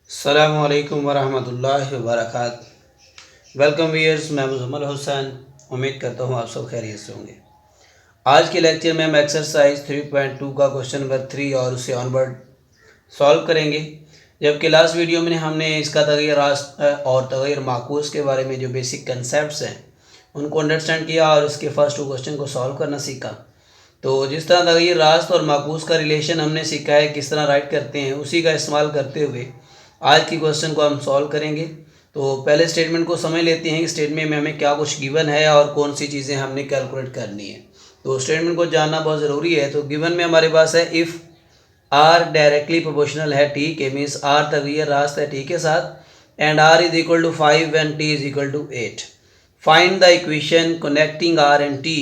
अस्सलामु अलैकुम वरहमतुल्लाहि वबरकातुहू। वेलकम व्यूअर्स, मैं मुजम्मल हुसैन। उम्मीद करता हूँ आप सब खैरियत से होंगे। आज के लेक्चर में हम एक्सरसाइज 3.2 का क्वेश्चन नंबर 3 और उससे ऑनवर्ड सॉल्व करेंगे। जबकि लास्ट वीडियो में हमने इसका तग़य्युर रास्त और तग़य्युर माकूस के बारे में जो बेसिक कंसेप्ट्स हैं उनको अंडरस्टैंड किया और इसके फर्स्ट 2 क्वेश्चन को सॉल्व करना सीखा। तो जिस तरह तग़य्युर रास्त और माकूस का रिलेशन हमने सीखा है, किस तरह राइट करते हैं, उसी का इस्तेमाल करते हुए आज की क्वेश्चन को हम सॉल्व करेंगे। तो पहले स्टेटमेंट को समझ लेते हैं कि स्टेटमेंट में हमें क्या कुछ गिवन है और कौन सी चीज़ें हमने कैलकुलेट करनी है। तो स्टेटमेंट को जानना बहुत ज़रूरी है। तो गिवन में हमारे पास है इफ़ आर डायरेक्टली प्रोपोर्शनल है टी के, मीन्स आर तग़य्युर रास्त है टी के साथ, and are is equal to 5 and t is equal to 8। Find the equation connecting r and t.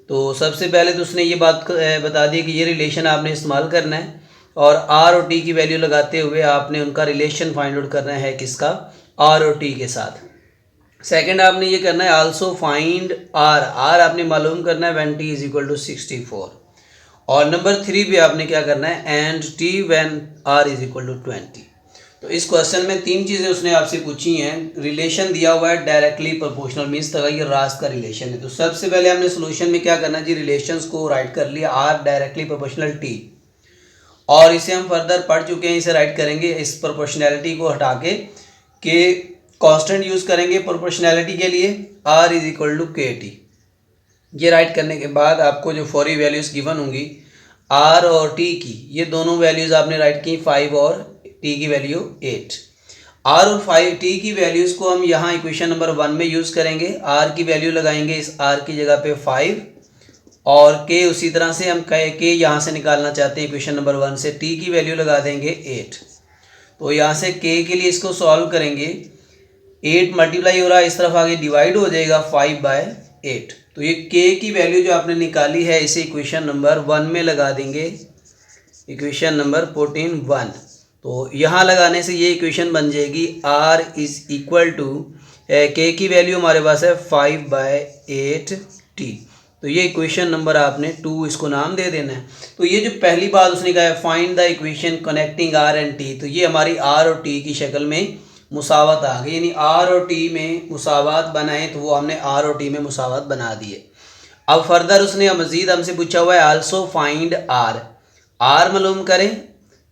तो सबसे पहले तो उसने ये बात बता दी कि ये रिलेशन आपने इस्तेमाल करना है और आर और टी की वैल्यू लगाते हुए आपने उनका रिलेशन फाइंड आउट करना है, किसका, आर और टी के साथ। सेकंड आपने ये करना है आल्सो फाइंड आर, आर आपने मालूम करना है when T is equal to 64। और नंबर 3 भी आपने क्या करना है and t when r is equal to 20। तो इस क्वेश्चन में 3 चीज़ें उसने आपसे पूछी हैं। रिलेशन दिया हुआ है डायरेक्टली प्रोपोर्शनल, मीन्स तग़य्युर रास्त का रिलेशन है। तो सबसे पहले हमने सोल्यूशन में क्या करना है जी, रिलेशंस को राइट कर लिया, आर डायरेक्टली प्रोपोर्शनल टी, और इसे हम फर्दर पढ़ चुके हैं, इसे राइट करेंगे इस प्रोपोर्शनैलिटी को हटा के कांस्टेंट यूज़ करेंगे प्रोपोर्शनैलिटी के लिए, आर इज इक्वल टू के टी। ये राइट करने के बाद आपको जो फॉरी वैल्यूज़ गिवन होंगी आर और टी की, ये दोनों वैल्यूज़ आपने राइट की, 5 और टी की वैल्यू 8। आर और 5 टी की वैल्यूज़ को हम यहाँ इक्वेशन नंबर 1 में यूज़ करेंगे। आर की वैल्यू लगाएंगे इस आर की जगह पे 5 और के उसी तरह से हम के यहाँ से निकालना चाहते हैं इक्वेशन नंबर 1 से, टी की वैल्यू लगा देंगे 8। तो यहाँ से के लिए इसको सॉल्व करेंगे, 8 मल्टीप्लाई हो रहा है, इस तरफ आगे डिवाइड हो जाएगा 5/8। तो ये के की वैल्यू जो आपने निकाली है इसे इक्वेशन नंबर 1 में लगा देंगे, इक्वेशन नंबर 14(1). तो यहाँ लगाने से ये इक्वेशन बन जाएगी आर इज इक्वल टू, के की वैल्यू हमारे पास है 5/8 टी। तो ये इक्वेशन नंबर आपने 2 इसको नाम दे देना है। तो ये जो पहली बात उसने कहा है find the equation connecting r and t, तो ये हमारी आर और टी की शक्ल में मुसावत आ गई, यानी आर और टी में मुसावत बनाए तो वो हमने आर और टी में मुसावत बना दिए। अब फर्दर उसने मज़ीद हमसे पूछा हुआ है आल्सो फाइंड आर, आर मालूम करें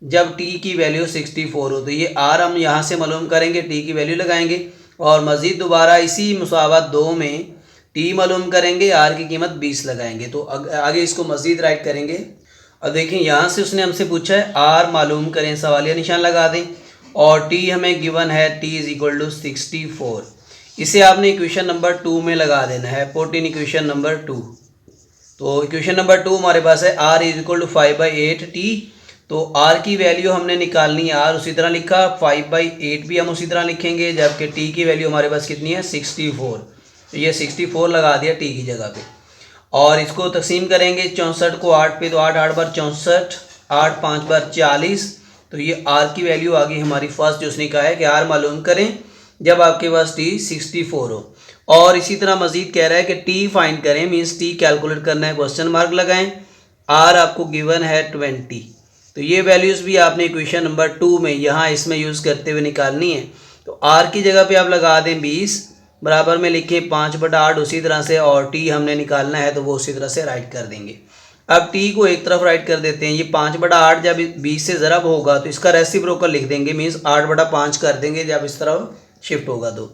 जब टी की वैल्यू 64 हो। तो ये आर हम यहाँ से मालूम करेंगे, टी की वैल्यू लगाएंगे और मज़ीद दोबारा इसी मुसावत 2 में टी मालूम करेंगे, आर की कीमत 20 लगाएंगे। तो आगे इसको मज़ीद राइट करेंगे। अब देखें यहाँ से उसने हमसे पूछा है आर मालूम करें, सवालिया निशान लगा दें, और टी हमें गिवन है टी इज़ इक्वल टू 64। इसे आपने इक्वेशन नंबर 2 में लगा देना है, 14 इक्वेशन नंबर 2। तो इक्वेशन नंबर 2 हमारे पास है आर इज इक्वल टू 5/8 टी। तो आर की वैल्यू हमने निकालनी है, आर उसी तरह लिखा, 5/8 भी हम उसी तरह लिखेंगे, जबकि टी की वैल्यू हमारे पास कितनी है 64। तो ये 64 लगा दिया टी की जगह पे, और इसको तकसीम करेंगे 64 को 8 पे, तो 8 8 बार 64, 8 5 बार 40। तो ये आर की वैल्यू आ गई हमारी फर्स्ट, जो उसने कहा है कि आर मालूम करें जब आपके पास टी 64 हो। और इसी तरह मजीद कह रहा है कि टी फाइंड करें, मीन्स टी कैलकुलेट करना है, क्वेश्चन मार्क लगाएं, आर आपको गिवन है 20। तो ये वैल्यूज़ भी आपने इक्वेशन नंबर 2 में यहाँ इसमें यूज़ करते हुए निकालनी है। तो आर की जगह पे आप लगा दें 20, बराबर में लिखें 5/8 उसी तरह से, और टी हमने निकालना है तो वो उसी तरह से राइट कर देंगे। अब टी को एक तरफ राइट कर देते हैं, ये 5/8 जब 20 से ज़रब होगा तो इसका रेसिप्रोकल लिख देंगे, मीन्स 8/5 कर देंगे जब इस तरफ शिफ्ट होगा। तो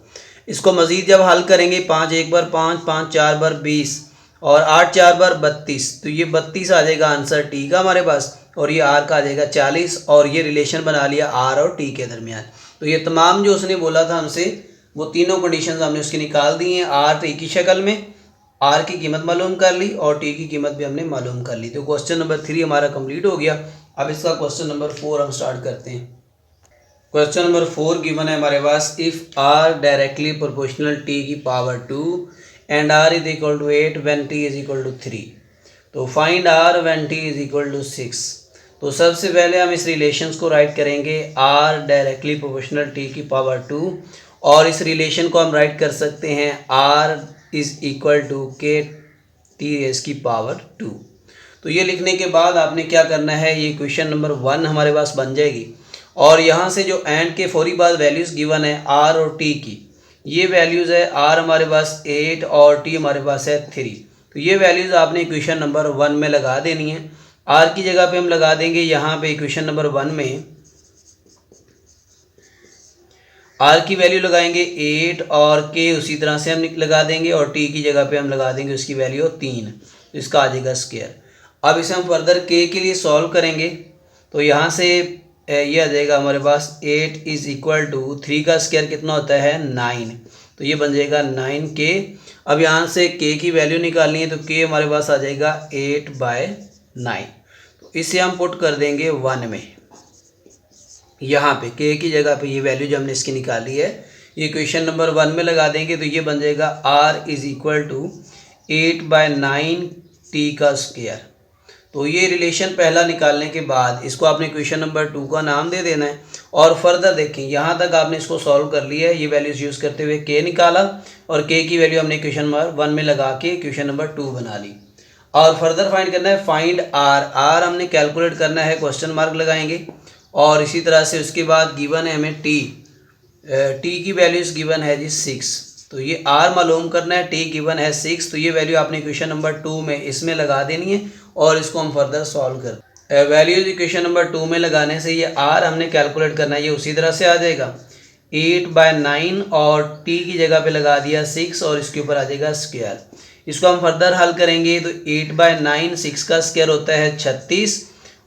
इसको मज़ीद जब हल करेंगे, 5 1 बार 5, 5 4 बार 20 और 8 4 बार 32, तो ये 32 आ जाएगा आंसर टी का हमारे पास, और ये आर का आ जाएगा 40। और ये रिलेशन बना लिया आर और टी के दरमियान। तो ये तमाम जो उसने बोला था हमसे वो तीनों कंडीशंस हमने उसकी निकाल दी हैं, आर टी की शक्ल में, आर की कीमत मालूम कर ली और टी की कीमत भी हमने मालूम कर ली। तो क्वेश्चन नंबर 3 हमारा कंप्लीट हो गया। अब इसका क्वेश्चन नंबर 4 हम स्टार्ट करते हैं। क्वेश्चन नंबर 4 गिवन है हमारे पास, if are directly proportional T की power 2 and are is equal to 8 when T is equal to 3। तो find R when T is equal to 6। तो सबसे पहले हम इस रिलेशंस को राइट करेंगे, आर डायरेक्टली प्रोपोर्शनल टी की पावर 2, और इस रिलेशन को हम राइट कर सकते हैं आर इज इक्वल टू के टी रेस की पावर 2। तो ये लिखने के बाद आपने क्या करना है, ये क्वेश्चन नंबर 1 हमारे पास बन जाएगी, और यहाँ से जो एंड के फौरी बाद वैल्यूज़ गिवन है आर और टी की, ये वैल्यूज़ है आर हमारे पास 8 और टी हमारे पास है 3। तो ये वैल्यूज़ आपने इक्वेशन नंबर 1 में लगा देनी है। आर की जगह पे हम लगा देंगे यहाँ पे इक्वेशन नंबर 1 में आर की वैल्यू लगाएंगे 8 और के उसी तरह से हम लगा देंगे और टी की जगह पे हम लगा देंगे उसकी वैल्यू 3। तो इसका आ जाएगा स्क्वायर। अब इसे हम फर्दर के लिए सॉल्व करेंगे तो यहाँ से ये आ जाएगा हमारे पास 8 इज इक्वल टू 3 का स्क्वायर कितना होता है 9। तो ये बन जाएगा 9k। अब यहाँ से k की वैल्यू निकालनी है तो k हमारे पास आ जाएगा 8/9। तो इसे हम पुट कर देंगे 1 में। यहाँ पे k की जगह पे ये वैल्यू जो हमने इसकी निकाली है ये इक्वेशन नंबर 1 में लगा देंगे तो ये बन जाएगा r is equal to 8/9 t का स्क्वायर। तो ये रिलेशन पहला निकालने के बाद इसको आपने इक्वेशन नंबर 2 का नाम दे देना है और फर्दर देखें यहाँ तक आपने इसको सॉल्व कर लिया है। ये वैल्यूज़ यूज़ करते हुए k निकाला और k की वैल्यू हमने इक्वेशन नंबर 1 में लगा के इक्वेशन नंबर 2 बना ली। और फर्दर फाइंड करना है फाइंड r हमने कैलकुलेट करना है, क्वेश्चन मार्क लगाएंगे। और इसी तरह से उसके बाद गिवन है हमें t की वैल्यूज़ गिवन है जी 6। तो ये r मालूम करना है, t गिवन है 6। तो ये वैल्यू आपने इक्वेशन नंबर 2 में इसमें लगा देनी है और इसको हम फर्दर सॉल्व कर वैल्यूज इक्वेशन नंबर 2 में लगाने से ये r हमने कैलकुलेट करना है, ये उसी तरह से आ जाएगा 8/9 और t की जगह पे लगा दिया 6 और इसके ऊपर आ जाएगा स्क्वायर। इसको हम फर्दर हल करेंगे तो 8/9 6 का स्क्वायर होता है 36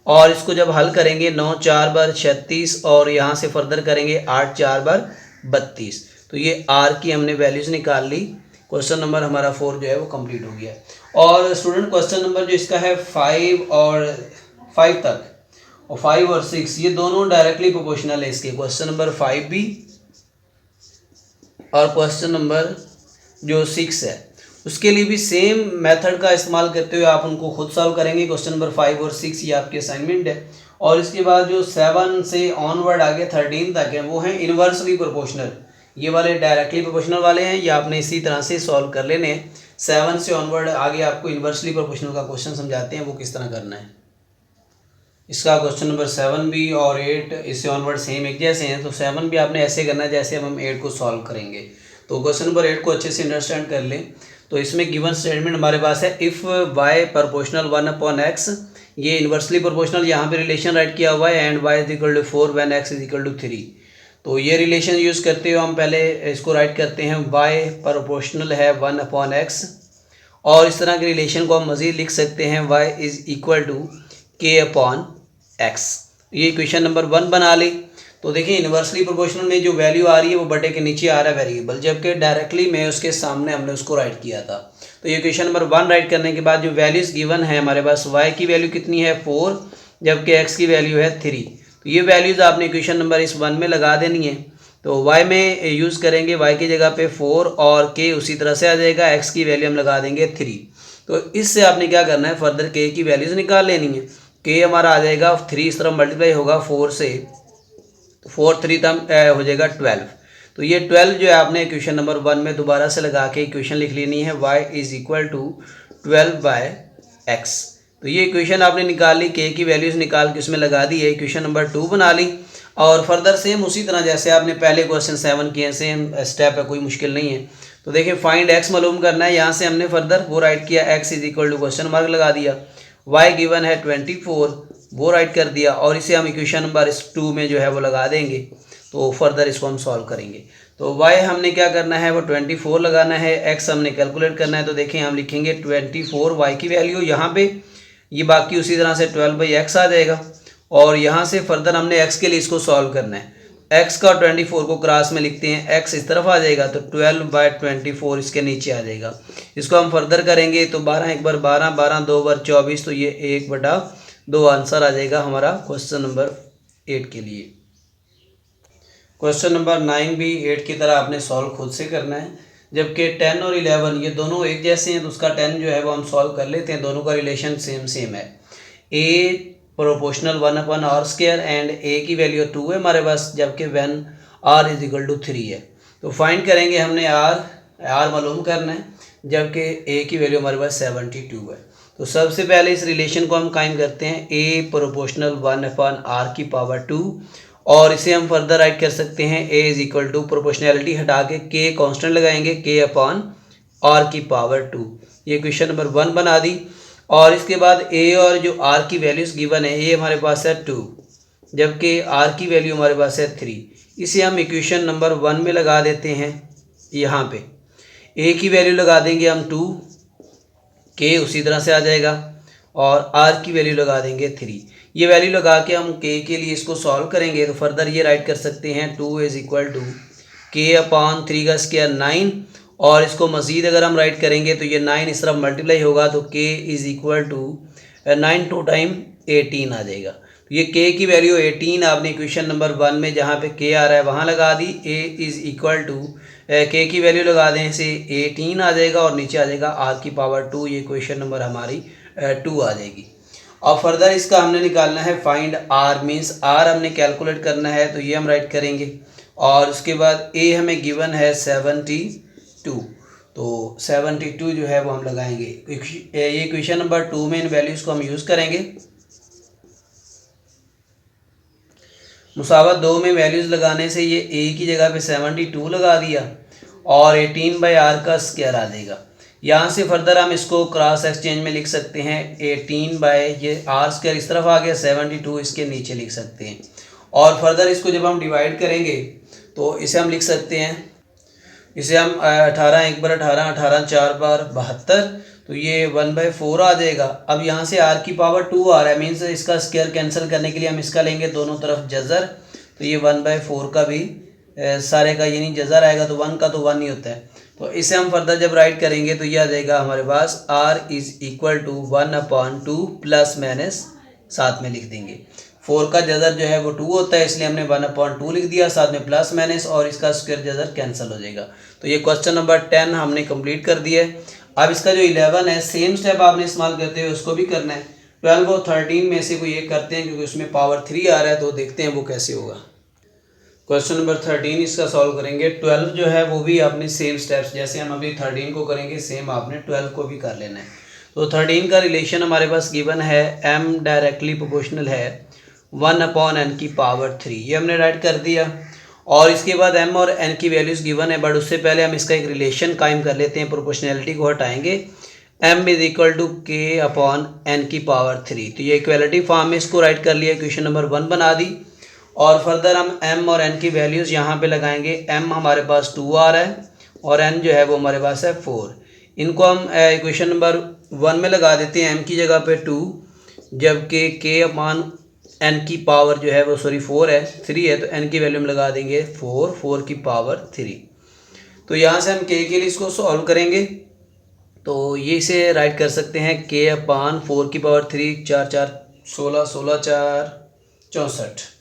और इसको जब हल करेंगे 9 4 बार 36 और यहाँ से फर्दर करेंगे 8 4 बार 32। तो ये r की हमने वैल्यूज़ निकाल ली। क्वेश्चन नंबर हमारा 4 जो है वो कंप्लीट हो गया। और स्टूडेंट क्वेश्चन नंबर जो इसका है 5 तक और 5 और 6 ये दोनों डायरेक्टली प्रोपोर्शनल है इसके। क्वेश्चन नंबर 5 भी और क्वेश्चन नंबर जो 6 है उसके लिए भी सेम मेथड का इस्तेमाल करते हुए आप उनको खुद सॉल्व करेंगे। क्वेश्चन नंबर 5 और 6 ये आपके असाइनमेंट है। और इसके बाद जो 7 से ऑनवर्ड आगे 13 तक है वो हैं इन्वर्सली प्रोपोर्शनल। ये वाले डायरेक्टली प्रोपोर्शनल वाले हैं, ये आपने इसी तरह से सॉल्व कर लेने हैं। 7 से ऑनवर्ड आगे आपको इन्वर्सली प्रोपोर्शनल का क्वेश्चन समझाते हैं वो किस तरह करना है। इसका क्वेश्चन नंबर 7 भी और 8 इससे ऑनवर्ड सेम एक जैसे हैं। तो 7 भी आपने ऐसे करना है जैसे हम 8 को सॉल्व करेंगे। तो क्वेश्चन नंबर 8 को अच्छे से अंडरस्टैंड कर लें। तो इसमें गिवन स्टेटमेंट हमारे पास है इफ़ y प्रोपोर्शनल 1/x, ये इन्वर्सली प्रोपोर्शनल यहाँ पे रिलेशन राइट किया हुआ है and y is equal to 4 when x is equal to 3। तो ये रिलेशन यूज़ करते हुए हम पहले इसको राइट करते हैं y प्रोपोर्शनल है 1/x और इस तरह के रिलेशन को हम मज़ीद लिख सकते हैं y is equal to k/x। ये इक्वेशन नंबर 1 बना ली। तो देखिए इन्वर्सली प्रोपोर्शनल में जो वैल्यू आ रही है वो बटे के नीचे आ रहा है वेरिएबल, जबकि डायरेक्टली में उसके सामने हमने उसको राइट किया था। तो ये इक्वेशन नंबर 1 राइट करने के बाद जो वैल्यूज़ गिवन है हमारे पास y की वैल्यू कितनी है 4 जबकि x की वैल्यू है 3। तो ये वैल्यूज़ आपने इक्वेशन नंबर इस 1 में लगा देनी है। तो y में यूज़ करेंगे y की जगह पे 4 और k उसी तरह से आ जाएगा, x की वैल्यू हम लगा देंगे 3। तो इससे आपने क्या करना है फर्दर k की वैल्यूज़ निकाल लेनी है। k हमारा आ जाएगा 3 इस तरह मल्टीप्लाई होगा 4 से, 4 3 तक हो जाएगा 12। तो ये 12 जो है आपने इक्वेशन नंबर 1 में दोबारा से लगा के इक्वेशन लिख लेनी है y is equal to 12/x। तो ये इक्वेशन आपने निकाल ली, k की वैल्यूज़ निकाल के उसमें लगा दी है, इक्वेशन नंबर 2 बना ली। और फर्दर सेम उसी तरह जैसे आपने पहले क्वेश्चन 7 किए सेम स्टेप है, कोई मुश्किल नहीं है। तो देखिए फाइंड x मालूम करना है, यहाँ से हमने फर्दर वो राइट किया x is equal to question mark लगा दिया, y गिवन है 24 वो राइट कर दिया और इसे हम इक्वेशन नंबर 2 में जो है वो लगा देंगे। तो फर्दर इसको हम सॉल्व करेंगे। तो y हमने क्या करना है वो 24 लगाना है, x हमने कैलकुलेट करना है। तो देखें हम लिखेंगे 24 y की वैल्यू यहाँ पे, ये बाकी उसी तरह से 12/x आ जाएगा और यहाँ से फर्दर हमने x के लिए इसको सॉल्व करना है। x का 24 को क्रॉस में लिखते हैं, x इस तरफ आ जाएगा तो 12/24 इसके नीचे आ जाएगा। इसको हम फर्दर करेंगे तो 12 1 बार 12, 12 2 बार 24, तो ये 1/2 आंसर आ जाएगा हमारा क्वेश्चन नंबर 8 के लिए। क्वेश्चन नंबर 9 भी 8 की तरह आपने सॉल्व खुद से करना है, जबकि 10 और 11 ये दोनों एक जैसे हैं। तो उसका 10 जो है वो हम सॉल्व कर लेते हैं, दोनों का रिलेशन सेम है। a proportional 1/r² and a की वैल्यू 2 है हमारे पास, जबकि when r is equal to 3 है। तो फाइंड करेंगे हमने r मालूम करना है, जबकि a की वैल्यू हमारे पास 72 है। तो सबसे पहले इस रिलेशन को हम कायम करते हैं, a प्रोपोर्शनल 1/r की पावर 2 और इसे हम फर्दर राइट कर सकते हैं a is equal to proportionality हटा के k कांस्टेंट लगाएंगे k अपॉन r की पावर 2। ये क्वेश्चन नंबर 1 बना दी। और इसके बाद a और जो r की वैल्यूज़ गिवन है, a हमारे पास है 2 जबकि r की वैल्यू हमारे पास है 3। इसे हम इक्वेशन नंबर 1 में लगा देते हैं। यहाँ पे a की वैल्यू लगा देंगे हम 2, k उसी तरह से आ जाएगा और r की वैल्यू लगा देंगे 3। ये वैल्यू लगा के हम k के लिए इसको सॉल्व करेंगे तो फर्दर ये राइट कर सकते हैं 2 is equal to k upon 3 का स्क्वायर 9। और इसको मज़ीद अगर हम राइट करेंगे तो ये 9 इस तरफ मल्टीप्लाई होगा तो k is equal to 9 two time 18 आ जाएगा। तो ये k की वैल्यू 18 आपने इक्वेशन नंबर 1 में जहाँ पे k आ रहा है वहाँ लगा दी। a is equal to k की वैल्यू लगा दें से 18 आ जाएगा और नीचे आ जाएगा r की पावर 2। ये क्वेश्चन नंबर हमारी 2 आ जाएगी। और फर्दर इसका हमने निकालना है फाइंड r, मीन्स r हमने कैलकुलेट करना है तो ये हम राइट करेंगे। और उसके बाद a हमें गिवन है 72, तो 72 जो है वो हम लगाएंगे। ये क्वेश्चन नंबर 2 में इन वैल्यूज़ को हम यूज़ करेंगे। मुसावत 2 में वैल्यूज़ लगाने से ये a की जगह पे 72 लगा दिया और 18 बाई आर का स्क्वायर आ जाएगा। यहाँ से फर्दर हम इसको क्रॉस एक्सचेंज में लिख सकते हैं 18 बाई ये आर स्क्वायर इस तरफ आ गया, 72 इसके नीचे लिख सकते हैं। और फर्दर इसको जब हम डिवाइड करेंगे तो इसे हम लिख सकते हैं, इसे हम 18 1 बार 18 18 4 बार 72, तो ये 1/4 आ जाएगा। अब यहाँ से r की पावर 2 आ रहा है, मीन्स इसका स्क्वायर कैंसिल करने के लिए हम इसका लेंगे दोनों तरफ जज़र, तो ये 1/4 का भी सारे का ये नहीं जज़र आएगा तो 1 का तो 1 ही होता है। तो इसे हम फर्दर जब राइट करेंगे तो ये आ जाएगा हमारे पास r is equal to 1/2 plus minus साथ में लिख देंगे। 4 का जज़र जो है वो 2 होता है, इसलिए हमने 1/2 लिख दिया, साथ में प्लस माइनस और इसका स्क्वायर जज़र कैंसिल हो जाएगा। तो ये क्वेश्चन नंबर 10 हमने कंप्लीट कर दिया है। अब इसका जो 11 है सेम स्टेप आपने इस्तेमाल करते हुए उसको भी करना है। 12 और 13 में से कोई एक करते हैं क्योंकि उसमें पावर 3 आ रहा है, तो देखते हैं वो कैसे होगा। क्वेश्चन नंबर 13 इसका सॉल्व करेंगे। 12 जो है वो भी आपने सेम स्टेप्स जैसे हम अभी 13 को करेंगे सेम आपने 12 को भी कर लेना है। तो 13 का रिलेशन हमारे पास गिवन है m डायरेक्टली प्रोपोर्शनल है 1/n की पावर 3, ये हमने राइट कर दिया। और इसके बाद m और n की वैल्यूज़ गिवन है, बट उससे पहले हम इसका एक रिलेशन कायम कर लेते हैं। प्रोपोर्शनैलिटी को हटाएंगे, m is equal to k/n की पावर 3, तो ये इक्वलिटी फॉर्म में इसको राइट कर लिया, क्वेश्चन नंबर 1 बना दी। और फर्दर हम m और n की वैल्यूज़ यहाँ पे लगाएंगे। m हमारे पास 2 आ रहा है और n जो है वो हमारे पास है 4। इनको हम इक्वेशन नंबर 1 में लगा देते हैं, m की जगह पे 2 जबकि k/n की पावर जो है वो 4 है, 3 है, तो n की वैल्यू में लगा देंगे 4 की पावर 3। तो यहाँ से हम k के लिए इसको सॉल्व करेंगे तो ये इसे राइट कर सकते हैं k/4 की पावर 3, 4 4 16, 16 4 64,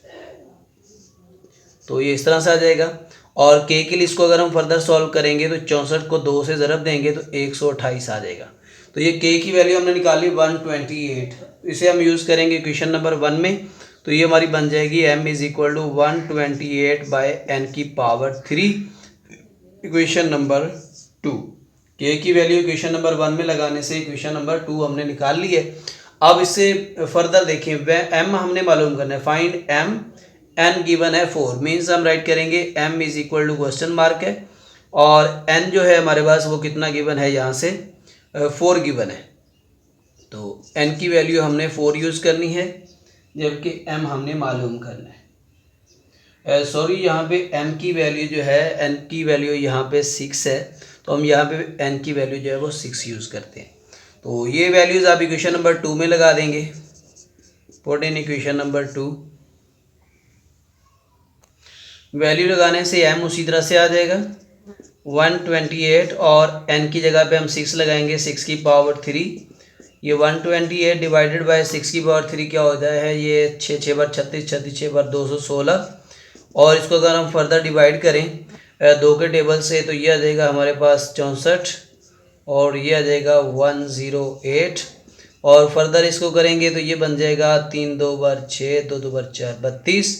तो ये इस तरह से आ जाएगा। और k के लिए इसको अगर हम फर्दर सॉल्व करेंगे तो 64 को 2 से ज़रब देंगे तो 128 आ जाएगा। तो ये k की वैल्यू हमने निकाली 128, इसे हम यूज़ करेंगे इक्वेशन नंबर 1 में, तो ये हमारी बन जाएगी m is equal to 128/n की पावर 3 इक्वेशन नंबर 2। k की वैल्यू इक्वेशन नंबर 1 में लगाने से इक्वेशन नंबर 2 हमने निकाल ली है। अब इससे फर्दर देखें, वह m हमने मालूम करना है, फाइंड m, n गिवन है 4, मीन्स हम राइट करेंगे m is equal to question mark है और n जो है हमारे पास वो कितना गिवन है, यहाँ से 4 गिवन है, तो n की वैल्यू हमने 4 यूज़ करनी है जबकि m हमने मालूम करना है। सॉरी, यहाँ पे m की वैल्यू जो है, n की वैल्यू यहाँ पे 6 है, तो हम यहाँ पे n की वैल्यू जो है वो 6 यूज़ करते हैं। तो ये वैल्यूज़ आप इक्वेशन नंबर 2 में लगा देंगे, put in equation number 2। Value लगाने से m उसी तरह से आ जाएगा 128 और n की जगह पे हम 6 लगाएंगे, 6 की पावर 3, ये 128 डिवाइडेड बाय 6 की पावर 3 क्या होता है, ये 6 6 बार 36, 36 6 बार 216। और इसको अगर हम फर्दर डिवाइड करें 2 के टेबल से तो ये आ जाएगा हमारे पास 64 और ये आ जाएगा 108। और फर्दर इसको करेंगे तो ये बन जाएगा 3 2 बार 6, 2 2 बार 4 32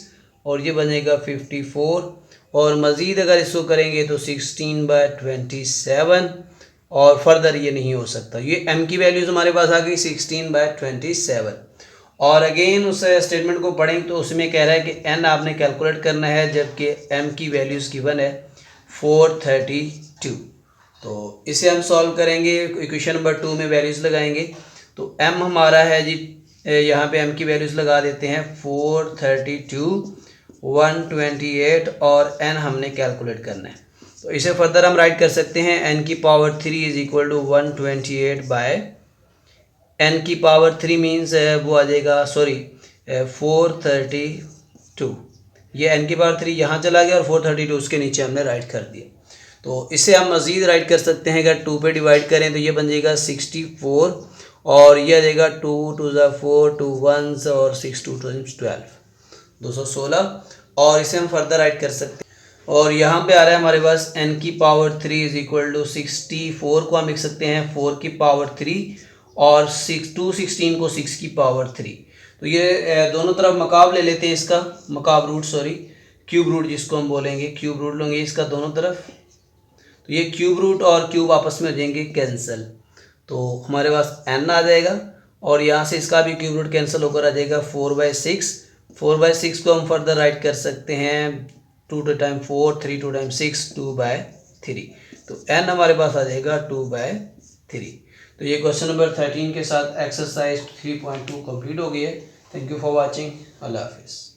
और ये बनेगा 54। और मज़ीद अगर इसको करेंगे तो 16/27 और फर्दर ये नहीं हो सकता। ये m की वैल्यूज़ हमारे पास आ गई 16/27। और अगेन उस स्टेटमेंट को पढ़ें तो उसमें कह रहा है कि एन आपने कैलकुलेट करना है, जबकि एम की वैल्यूज़ गिवन है 432। तो इसे हम सॉल्व करेंगे, इक्वेशन नंबर 2 में वैल्यूज़ लगाएंगे। तो एम हमारा है जी, यहाँ पे एम की वैल्यूज़ लगा देते हैं 432, 128 और एन हमने कैलकुलेट करना है। तो इसे फर्दर हम राइट कर सकते हैं, एन की power 3 is equal to 128 by n की पावर 3 मीन्स वो आ जाएगा, सॉरी 432। ये एन की पावर 3 यहाँ चला गया और 432 उसके नीचे हमने राइट कर दिया। तो इसे हम मज़ीद राइट कर सकते हैं, अगर 2 पे डिवाइड करें तो ये बन जाएगा 64 और ये आ जाएगा 2 2 4, 2 1 और 6 2 12, 216। और इसे हम फर्दर राइट कर सकते हैं और यहाँ पे आ रहा है हमारे पास n की पावर 3 इज इक्वल टू 64 को हम लिख सकते हैं 4 की पावर 3 और 216 को 6 की पावर 3। तो ये दोनों तरफ मकाब ले लेते हैं, इसका मकाब रूट, सॉरी क्यूब रूट जिसको हम बोलेंगे, क्यूब रूट लेंगे इसका दोनों तरफ। तो ये क्यूब रूट और क्यूब आपस में हो जाएंगे कैंसिल, तो हमारे पास n आ जाएगा और यहाँ से इसका भी क्यूब रूट कैंसिल होकर आ जाएगा 4/6। 4/6 को हम फर्दर राइट कर सकते हैं 2 टाइम 4, 3 2 टाइम 6, 2/3। तो n हमारे पास आ जाएगा 2/3। तो ये क्वेश्चन नंबर 13 के साथ एक्सरसाइज 3.2 कंप्लीट हो गई है। Thank you for watching. अल्लाह हाफिज़।